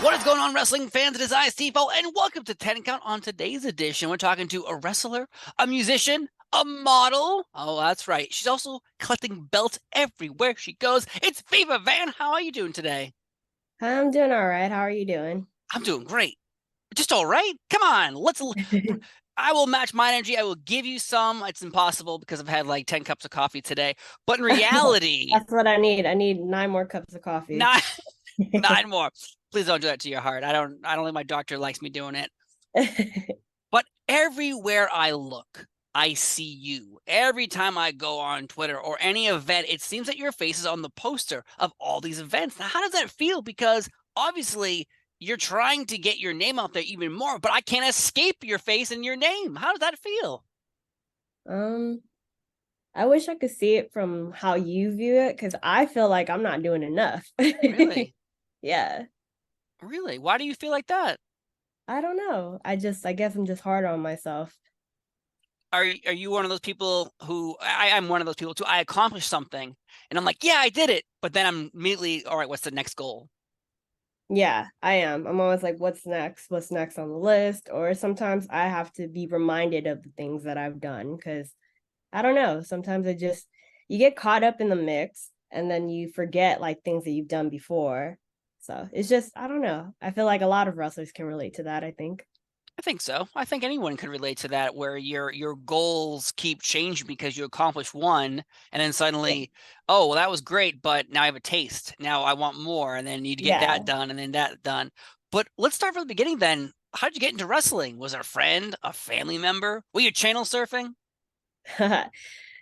What is going on, wrestling fans? It is I, Steve and welcome to 10 Count. On today's edition, we're talking to a wrestler, a musician, a model. Oh, that's right. She's also collecting belts everywhere she goes. It's Viva Van. How are you doing today? I'm doing all right. How are you doing? I'm doing great. Just all right. Come on, I will match my energy. I will give you some. It's impossible because I've had like 10 cups of coffee today. But in reality, That's what I need. I need 9 more cups of coffee. nine, nine more. Please don't do that to your heart. I don't think my doctor likes me doing it. But everywhere I look, I see you. Every time I go on Twitter or any event, it seems that your face is on the poster of all these events. Now, how does that feel? Because obviously you're trying to get your name out there even more, but I can't escape your face and your name. How does that feel? Um, I wish I could see it from how you view it because I feel like I'm not doing enough. Really? Yeah. Really? Why do you feel like that? I don't know. I guess I'm just hard on myself. Are you one of those people who I'm one of those people too? I accomplished something and I'm like, yeah, I did it. But then I'm immediately, all right, what's the next goal? Yeah, I am. I'm always like, what's next? What's next on the list? Or sometimes I have to be reminded of the things that I've done because I don't know. Sometimes you get caught up in the mix and then you forget like things that you've done before. So it's just, I don't know. I feel like a lot of wrestlers can relate to that, I think. I think so. I think anyone can relate to that where your goals keep changing because you accomplish one and then Yeah. suddenly, oh, well, that was great, but now I have a taste. Now I want more. And then you get that Yeah. done and then that done. But let's start from the beginning then. How did you get into wrestling? Was it a friend, a family member? Were you channel surfing?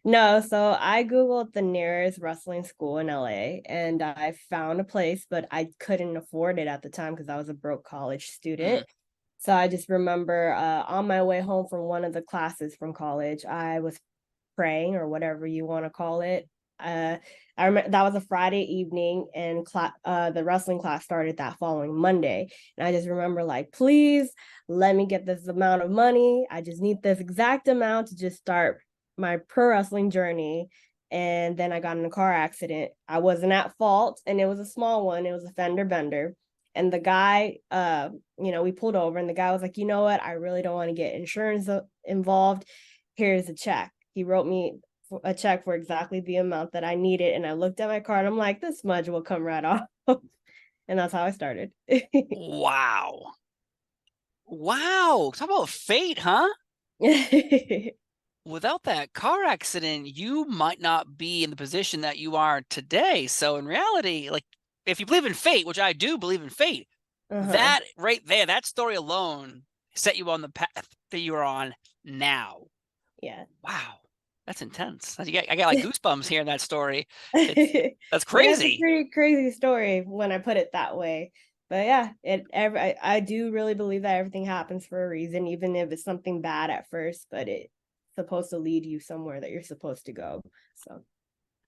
No, so I Googled the nearest wrestling school in LA and I found a place, but I couldn't afford it at the time because I was a broke college Mm, student. So I just remember on my way home from one of the classes from college, I was praying or whatever you want to call it. Uh, I remember that was a Friday evening, and the wrestling class started that following Monday. And I just remember like, please let me get this amount of money. I just need this exact amount to just start my pro wrestling journey. And then I got in a car accident. I wasn't at fault, and it was a small one. It was a fender bender. And the guy, we pulled over, and the guy was like, you know what? I really don't want to get insurance involved. Here's a check. He wrote me a check for exactly the amount that I needed. And I looked at my card. I'm like, this smudge will come right off. And that's how I started. wow. Wow. Talk about fate, huh? Without that car accident, you might not be in the position that you are today. So in reality, like if you believe in fate, which I do believe in fate, Uh-huh. that right there, that story alone set you on the path that you're on now. Yeah. Wow. That's intense. I got like goosebumps hearing that story. It's Yeah, that's it's a crazy. pretty crazy story when I put it that way. But yeah, I do really believe that everything happens for a reason, even if it's something bad at first, but it's supposed to lead you somewhere that you're supposed to go. So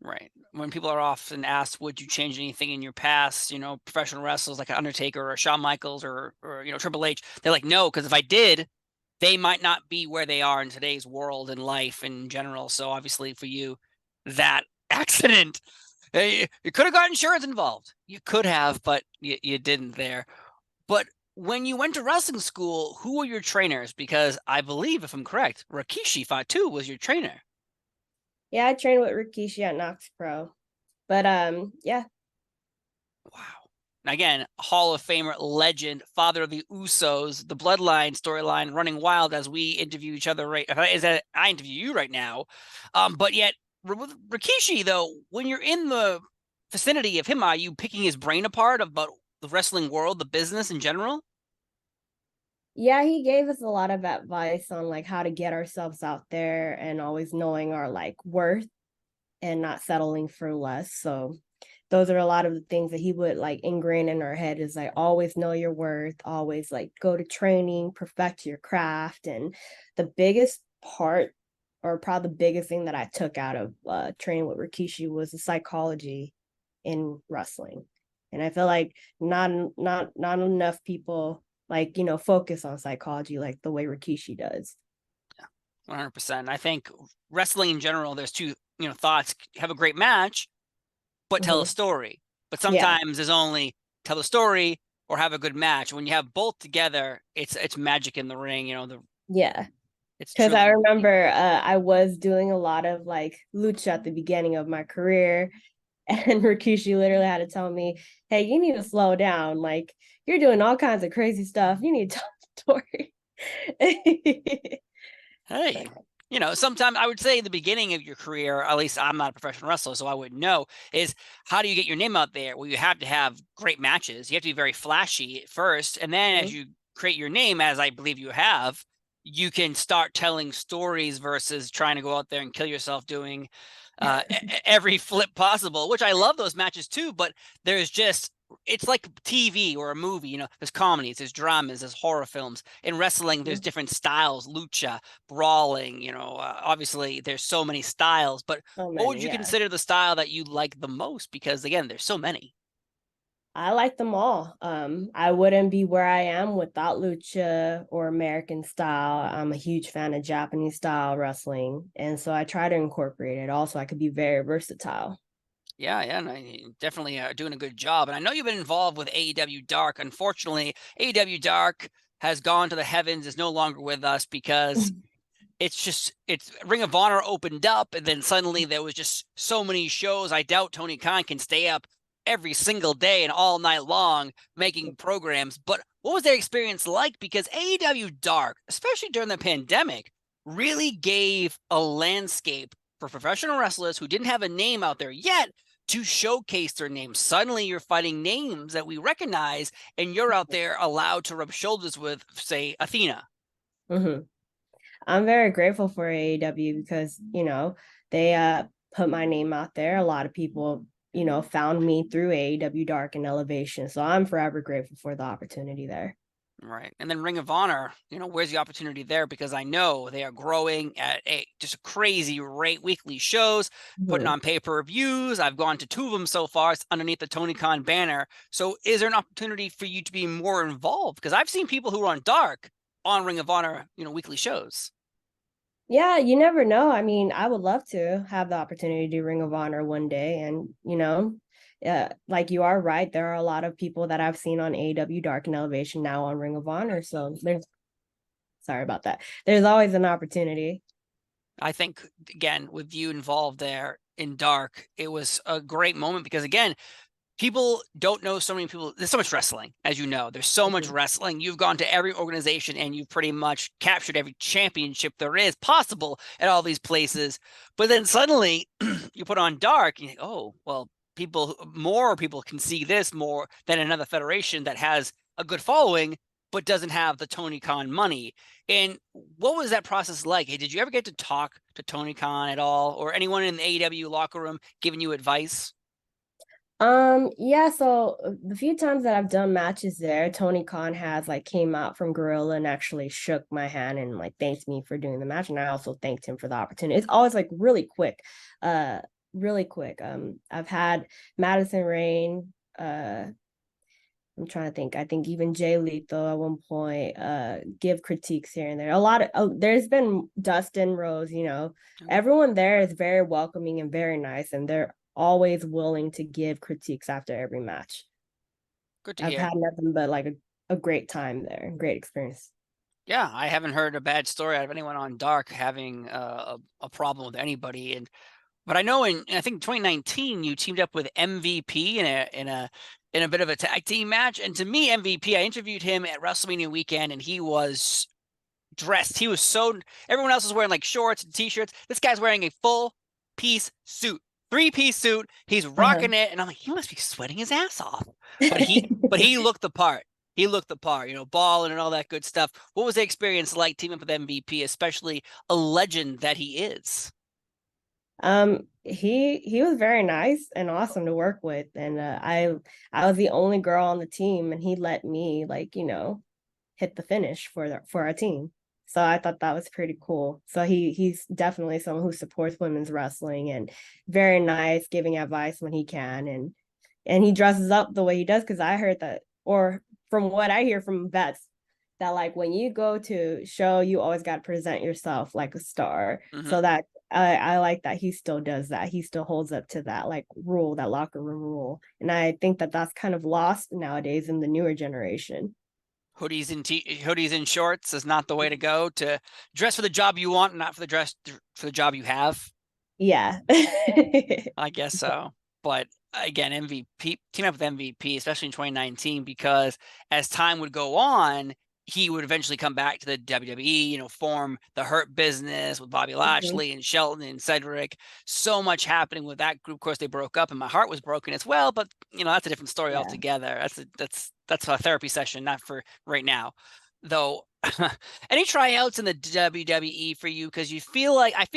Right. When people are often asked, would you change anything in your past, professional wrestlers like Undertaker or Shawn Michaels or Triple H, they're like, no, because if I did, they might not be where they are in today's world and life in general. So obviously for you, that accident, you could have got insurance involved. You could have, but you didn't there. But when you went to wrestling school, who were your trainers? Because I believe, if I'm correct, Rikishi Fatu was your trainer. yeah, I trained with Rikishi at Knox Pro. But yeah. Wow. Again, Hall of Famer, legend, father of the Usos, the Bloodline storyline running wild as we interview each other. Right, is that I interview you right now, but yet with Rikishi though, when you're in the vicinity of him, are you picking his brain apart about the wrestling world, the business in general? Yeah, he gave us a lot of advice on like how to get ourselves out there and always knowing our like worth and not settling for less. So those are a lot of the things that he would like ingrain in our head is like always know your worth, always like go to training, perfect your craft. And the biggest part or probably the biggest thing that I took out of training with Rikishi was the psychology in wrestling. And I feel like not enough people like, focus on psychology like the way Rikishi does. 100%. I think wrestling in general, there's two, thoughts. Have a great match, but tell a Mm-hmm. story. But Yeah. sometimes there's only tell the story or have a good match. When you have both together, it's magic in the ring. Yeah. It's Because I truly unique. remember I was doing a lot of like lucha at the beginning of my career, and Rikishi literally had to tell me, "Hey, you need to slow down. Like you're doing all kinds of crazy stuff. You need to tell the story." Hey, sometimes I would say the beginning of your career, at least I'm not a professional wrestler, so I wouldn't know, is how do you get your name out there? Well, you have to have great matches. You have to be very flashy at first. And then as Mhm. you create your name, as I believe you have, you can start telling stories versus trying to go out there and kill yourself doing every flip possible, which I love those matches too. But there's just, it's like TV or a movie, there's comedies, there's dramas, there's horror films. In wrestling, there's different styles, lucha, brawling, obviously there's so many styles, but So what would many, you yeah. consider the style that you like the most? Because again, there's so many. I like them all. I wouldn't be where I am without lucha or American style. I'm a huge fan of Japanese style wrestling, and so I try to incorporate it. Also, I could be very versatile. Yeah, and you definitely are doing a good job. And I know you've been involved with AEW Dark. Unfortunately, AEW Dark has gone to the heavens, is no longer with us because it's Ring of Honor opened up, and then suddenly there was just so many shows. I doubt Tony Khan can stay up every single day and all night long making programs. But what was their experience like? Because AEW Dark, especially during the pandemic, really gave a landscape for professional wrestlers who didn't have a name out there yet to showcase their names. Suddenly you're fighting names that we recognize, and you're out there allowed to rub shoulders with, say, Athena. Mm-hmm. I'm very grateful for AEW because, they put my name out there. A lot of people, found me through AEW Dark and Elevation. So I'm forever grateful for the opportunity there. Right. And then Ring of Honor, where's the opportunity there? Because I know they are growing at just a crazy rate, weekly shows, putting Mhm. on pay-per-views. I've gone to two of them so far. It's underneath the Tony Khan banner. So is there an opportunity for you to be more involved? Because I've seen people who are on Dark on Ring of Honor, weekly shows. Yeah, you never know. I mean, I would love to have the opportunity to do Ring of Honor one day. And, like you are right, there are a lot of people that I've seen on AEW Dark and Elevation now on Ring of Honor. So there's, sorry about that. There's always an opportunity. I think, again, with you involved there in Dark, it was a great moment because, again, people don't know so many people. There's so much wrestling, as you know. There's so much Mhm. wrestling. You've gone to every organization and you've pretty much captured every championship there is possible at all these places. But then suddenly you put on Dark, and you think, oh, well, more people can see this more than another federation that has a good following, but doesn't have the Tony Khan money. And what was that process like? Hey, did you ever get to talk to Tony Khan at all, or anyone in the AEW locker room giving you advice? Yeah, so the few times that I've done matches there, Tony Khan has like came out from Gorilla and actually shook my hand and like thanked me for doing the match. And I also thanked him for the opportunity. It's always like uh, really quick. I've had Madison Rain, I'm trying to think. I think even Jay Lethal at one point give critiques here and there. There's been Dustin Rose, everyone there is very welcoming and very nice, and they're always willing to give critiques after every match. Good to I've hear. had nothing but like a great time there, great experience. Yeah, I haven't heard a bad story out of anyone on Dark having a problem with anybody. But I know I think 2019 you teamed up with MVP in a bit of a tag team match. And to me, MVP, I interviewed him at WrestleMania weekend, and he was dressed. He was so everyone else was wearing like shorts and t-shirts. This guy's wearing a full piece suit, three-piece suit. He's Uh-huh. rocking it, and I'm like, he must be sweating his ass off. But he looked the part. He looked the part, balling and all that good stuff. What was the experience like teaming up with MVP, especially a legend that he is? He was very nice and awesome to work with, and I was the only girl on the team, and he let me like hit the finish for our team. So I thought that was pretty cool. So he's definitely someone who supports women's wrestling and very nice, giving advice when he can, and he dresses up the way he does because I heard that, or from what I hear from vets, that like when you go to show, you always got to present yourself like a star. Hmm. So that I like that he still does that. He still holds up to that like rule, that locker room rule. And I think that that's kind of lost nowadays in the newer generation. Hoodies and shorts is not the way to go. To dress for the job you want, not for the job you have. Yeah. I guess so. But again, MVP team up with MVP, especially in 2019, because as time would go on, he would eventually come back to the WWE, form the Hurt Business with Bobby Mhm. Lashley and Shelton and Cedric. So much happening with that group. Of course, they broke up, and my heart was broken as well. But that's a different story Yeah. altogether. That's a therapy session, not for right now, though. Any tryouts in the WWE for you? Because I feel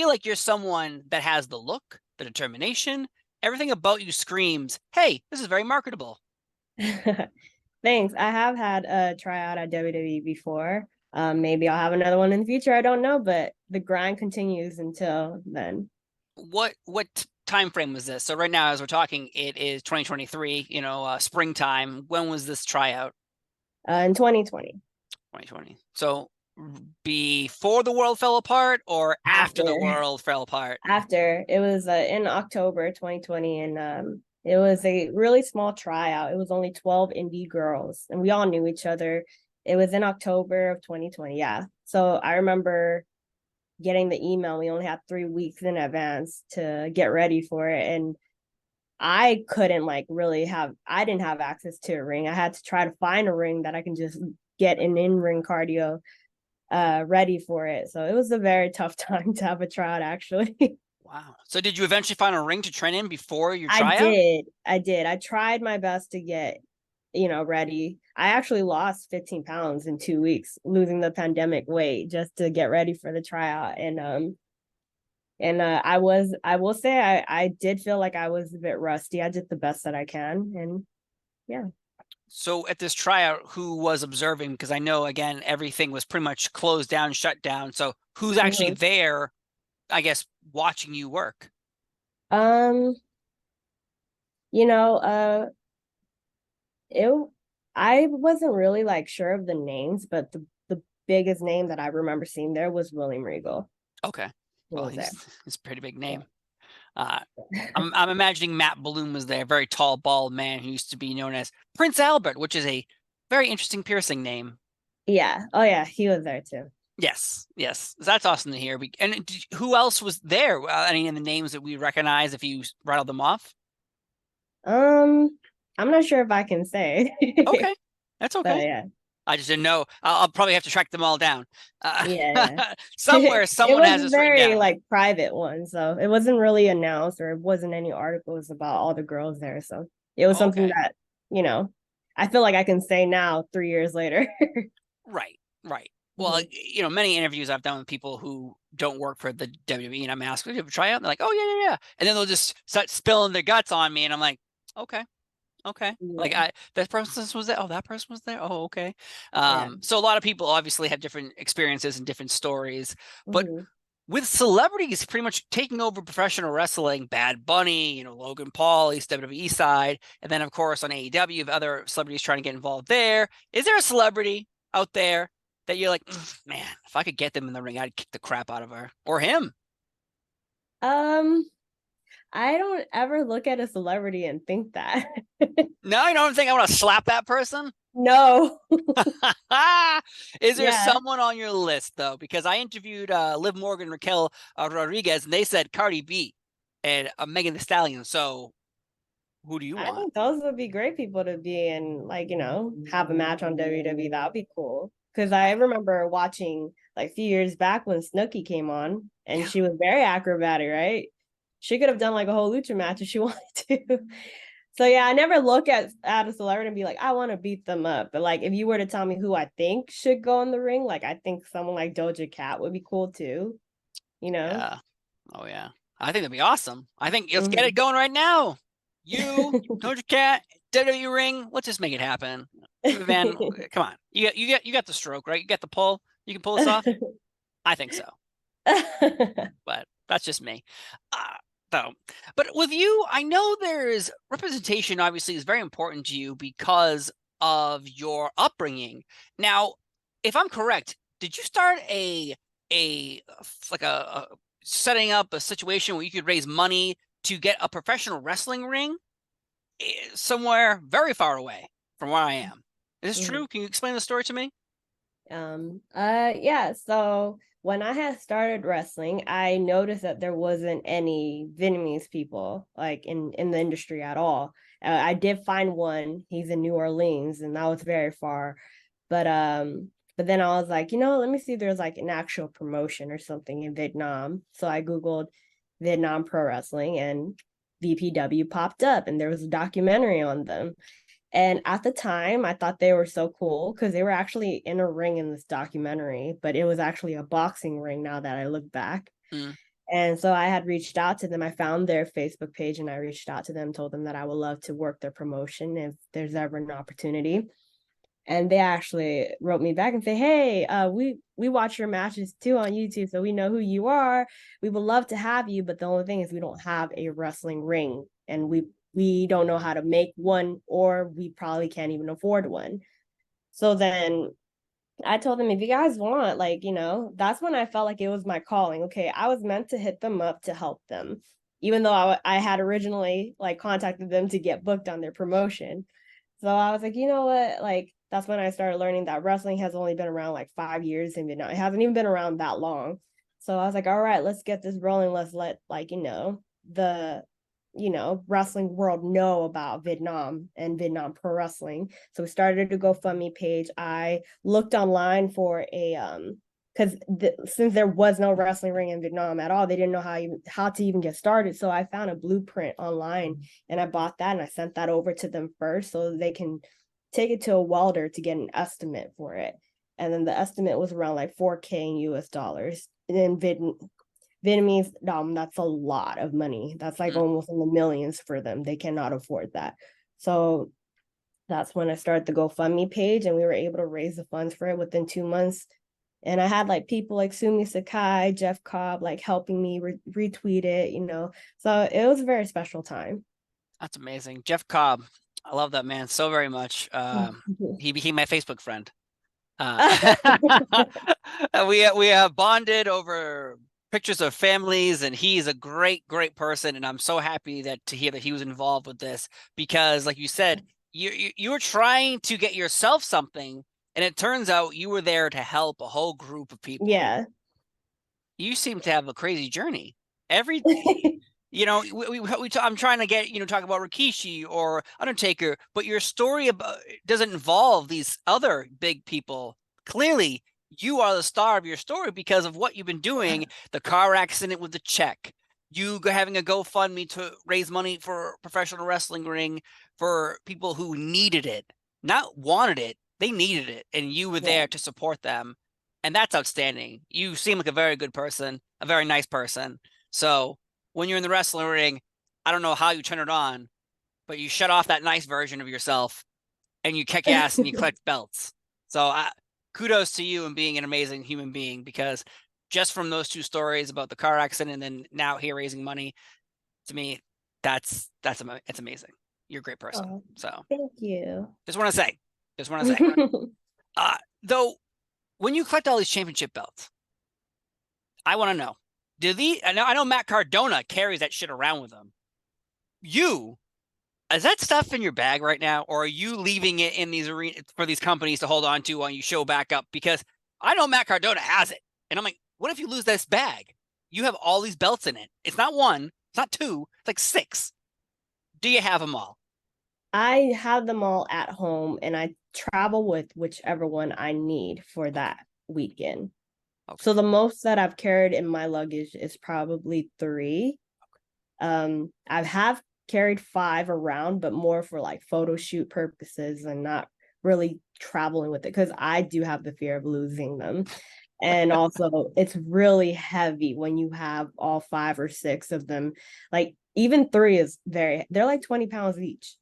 like you're someone that has the look, the determination, everything about you screams, hey, this is very marketable. Thanks. I have had a tryout at WWE before. Maybe I'll have another one in the future. I don't know, but the grind continues until then. What time frame was this? So right now, as we're talking, it is 2023. Springtime. When was this tryout? In 2020. 2020. So before the world fell apart, or after the After. world fell apart? After. It was in October 2020, and it was a really small tryout. It was only 12 indie girls, and we all knew each other. It was in October of 2020. Yeah. So I remember getting the email. We only had 3 weeks in advance to get ready for it. And I couldn't I didn't have access to a ring. I had to try to find a ring that I can just get an in-ring cardio ready for it. So it was a very tough time to have a tryout, actually. Wow. So did you eventually find a ring to train in before your I tryout? did. I did. I tried my best to get, ready. I actually lost 15 pounds in 2 weeks, losing the pandemic weight just to get ready for the tryout. And I will say I did feel like I was a bit rusty. I did the best that I can. And yeah. So at this tryout, who was observing? Because I know, again, everything was pretty much closed down, shut down. So who's actually Mhm. there, I guess, watching you work? Um, you know, it I wasn't really like sure of the names, but the biggest name that I remember seeing there was William Regal, Okay. who Well, was there. he's a pretty big Yeah. name. Uh, I'm imagining Matt Bloom was there, very tall, bald man who used to be known as Prince Albert, which is a very interesting piercing name. Yeah. Oh yeah, he was there too. Yes, yes, that's awesome to hear. And who else was there? Any of the names that we recognize, if you rattled them off? Um, I'm not sure if I can say. Okay, that's But okay. yeah. I just didn't know. I'll probably have to track them all down. Yeah, yeah. Somewhere, It someone was has a this written very down. like private one, so it wasn't really announced or it wasn't any articles about all the girls there. So it was something Okay, that, you know, I feel like I can say now 3 years later. right, right. Well, Mhm. many interviews I've done with people who don't work for the WWE, and I'm asking, "Did you try out?" And they're like, "Oh yeah, yeah, yeah," and then they'll just start spilling their guts on me, and I'm like, "Okay, okay." Like Yeah. that person was there. Oh, that person was there. Oh, okay. Yeah. So a lot of people obviously have different experiences and different stories, but Hmm. with celebrities pretty much taking over professional wrestling, Bad Bunny, Logan Paul, East WWE side, and then of course on AEW, you have other celebrities trying to get involved there. Is there a celebrity out there that you're like, man, if I could get them in the ring, I'd kick the crap out of her or him? Um, I don't ever look at a celebrity and think that. No, you don't think I want to slap that person? No. Is there Yeah. someone on your list though? Because I interviewed Liv Morgan, Raquel Rodriguez, and they said Cardi B and Megan Thee Stallion. So who do you I want? think those would be great people to be in, like, have a match on WWE. That would be cool. Because I remember watching like a few years back when Snooki came on and Yeah. she was very acrobatic, right? She could have done like a whole lucha match if she wanted to. So yeah, I never look at a celebrity and be like, I want to beat them up. But like if you were to tell me who I think should go in the ring, like I think someone like Doja Cat would be cool too, you know? Yeah. Oh yeah. I think that'd be awesome. I think let's get it Mhm. going right now. You, Doja Cat, WWE ring. Let's just make it happen. Van, come on. You got the stroke, right? You got the pull. You can pull this off. I think so, but that's just me. Uh, though. But with you, I know there's representation. Obviously, is very important to you because of your upbringing. Now, if I'm correct, did you start a like a setting up a situation where you could raise money to get a professional wrestling ring somewhere very far away from where I am. Is this true? Can you explain the story to me? Yeah. So when I had started wrestling, I noticed that there wasn't any Vietnamese people like in the industry at all. I did find one. He's in New Orleans, and that was very far. But then I was like, let me see if there's like an actual promotion or something in Vietnam. So I Googled Vietnam Pro Wrestling, and VPW popped up, and there was a documentary on them. And at the time, I thought they were so cool because they were actually in a ring in this documentary, but it was actually a boxing ring now that I look back. Mm. And so I had reached out to them. I found their Facebook page and I reached out to them, told them that I would love to work their promotion if there's ever an opportunity. And they actually wrote me back and say, "Hey, we watch your matches too on YouTube, so we know who you are. We would love to have you, but the only thing is we don't have a wrestling ring, and we don't know how to make one, or we probably can't even afford one." So then I told them, if you guys want, like, that's when I felt like it was my calling. Okay, I was meant to hit them up to help them, even though I had originally like contacted them to get booked on their promotion. So I was like, you know what? Like, that's when I started learning that wrestling has only been around like 5 years in Vietnam. It hasn't even been around that long. So I was like, all right, let's get this rolling. Let's let, like, the wrestling world know about Vietnam and Vietnam Pro Wrestling. So we started a GoFundMe page. I looked online for because since there was no wrestling ring in Vietnam at all, they didn't know how to even get started. So I found a blueprint online and I bought that and I sent that over to them first so they can take it to a welder to get an estimate for it. And then the estimate was around like 4K in US dollars. And then Vietnamese, that's a lot of money. That's like Mm. almost in the millions for them. They cannot afford that. So that's when I started the GoFundMe page, and we were able to raise the funds for it within 2 months. And I had like people like Sumi Sakai, Jeff Cobb, like helping me retweet it. So it was a very special time. That's amazing. Jeff Cobb. I love that man so very much. He became my Facebook friend. We have bonded over pictures of families, and he's a great person. And I'm so happy to hear that he was involved with this because, like you said, you were trying to get yourself something, and it turns out you were there to help a whole group of people. Yeah. You seem to have a crazy journey. Every I'm trying to get talk about Rikishi or Undertaker, but your story doesn't involve these other big people. Clearly, you are the star of your story because of what you've been doing. The car accident with the check, you having a GoFundMe to raise money for a professional wrestling ring for people who needed it, not wanted it. They needed it, and you were Yeah. there to support them, and that's outstanding. You seem like a very good person, a very nice person. So when you're in the wrestling ring, I don't know how you turn it on, but you shut off that nice version of yourself and you kick ass and you collect belts. So kudos to you and being an amazing human being because just from those two stories about the car accident and then now here raising money, to me, it's amazing. You're a great person. Oh, So thank you. just want to say, though, when you collect all these championship belts, I want to know, I know Matt Cardona carries that shit around with him. Is that stuff in your bag right now, or are you leaving it in these arenas for these companies to hold on to when you show back up? Because I know Matt Cardona has it, and I'm like, what if you lose this bag? You have all these belts in it. It's not one, it's not two, it's like six. Do you have them all? I have them all at home and I travel with whichever one I need for that weekend. Okay. So the most that I've carried in my luggage is probably three. I have carried five around, but more for like photo shoot purposes and not really traveling with it because I do have the fear of losing them. And also, it's really heavy when you have all five or six of them. Like, even three they're like 20 pounds each.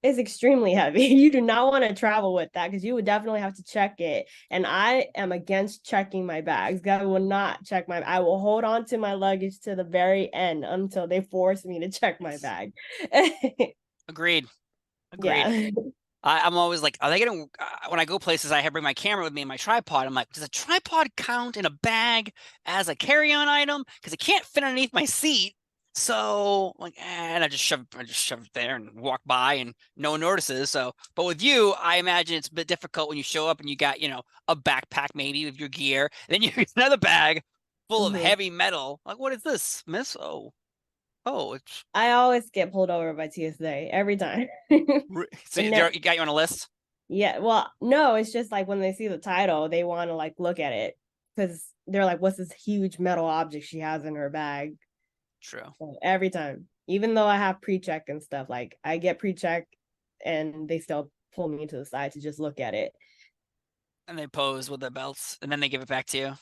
It's extremely heavy. You do not want to travel with that because you would definitely have to check it. And I am against checking my bags. I will not check I will hold on to my luggage to the very end until they force me to check my bag. Agreed. Agreed. Yeah. I'm always like, are they gonna? When I go places, I have bring my camera with me and my tripod. I'm like, does a tripod count in a bag as a carry-on item? Because it can't fit underneath my seat. So like, and I just shove it there and walk by, and no one notices. So, but with you, I imagine it's a bit difficult when you show up and you got, a backpack maybe with your gear, then you get another bag full of Mhm. heavy metal. Like, what is this, miss? Oh, it's I always get pulled over by TSA every time. so And no, you got you on a list. yeah, well, no, it's just like when they see the title, they want to like look at it because they're like, "What's this huge metal object she has in her bag?" True. So every time, even though I have pre-check and stuff, like I get pre-check, and they still pull me to the side to just look at it. And they pose with their belts, and then they give it back to you.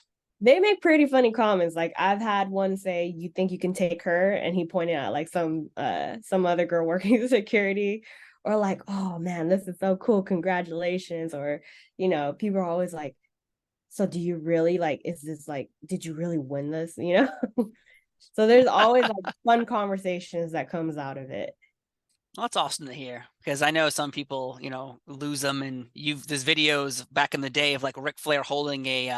They make pretty funny comments. Like I've had one say, "You think you can take her?" And he pointed out like some other girl working security, or like, "Oh man, this is so cool, congratulations!" Or people are always like, "So do you really like? Is this like? Did you really win this?" So there's always like fun conversations that comes out of it. Well, that's awesome to hear because I know some people, lose them, and there's videos back in the day of like Ric Flair holding a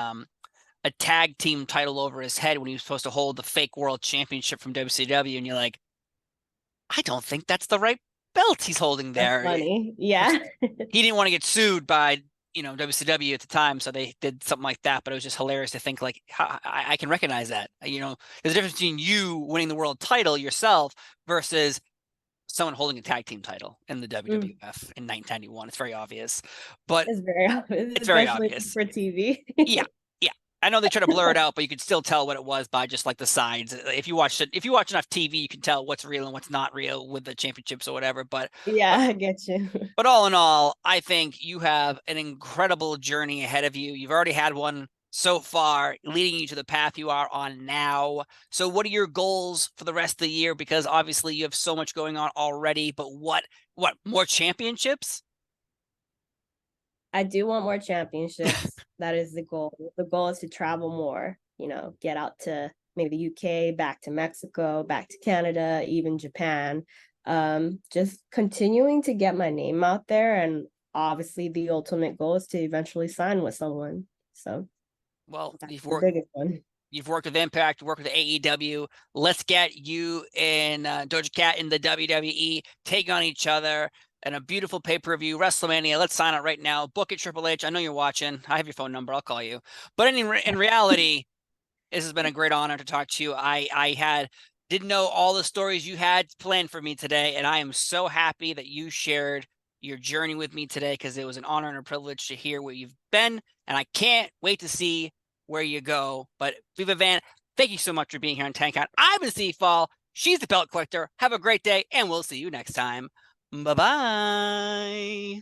tag team title over his head when he was supposed to hold the fake world championship from WCW, and you're like, I don't think that's the right belt he's holding That's there. funny. Which Yeah. he didn't want to get sued by WCW at the time, so they did something like that. But it was just hilarious to think like I can recognize that. There's a difference between you winning the world title yourself versus someone holding a tag team title in the Mm, WWF in 1991. It's very obvious, but it's very obvious, it's very especially obvious. for TV. Yeah, yeah. I know they try to blur it out, but you could still tell what it was by just like the signs. If you watch enough TV, you can tell what's real and what's not real with the championships or whatever. Yeah, But I get you. but all in all, I think you have an incredible journey ahead of you. You've already had one so far, leading you to the path you are on now. So, what are your goals for the rest of the year? Because obviously, you have so much going on already. But what more championships? I do want more championships. That is the goal. The goal is to travel more, get out to maybe the UK, back to Mexico, back to Canada, even Japan. Just continuing to get my name out there. And obviously, the ultimate goal is to eventually sign with someone. So Well, that's the biggest one. you've worked with Impact, worked with AEW. Let's get you and Doja Cat in the WWE, take on each other, and a beautiful pay-per-view, WrestleMania. Let's sign it right now. Book it, Triple H. I know you're watching. I have your phone number. I'll call you. But in reality, this has been a great honor to talk to you. I didn't know all the stories you had planned for me today, and I am so happy that you shared your journey with me today because it was an honor and a privilege to hear where you've been, and I can't wait to see where you go. But Viva Van, thank you so much for being here on Tank Out. I've been Steve Fall. She's the belt collector. Have a great day, and we'll see you next time. Bye bye.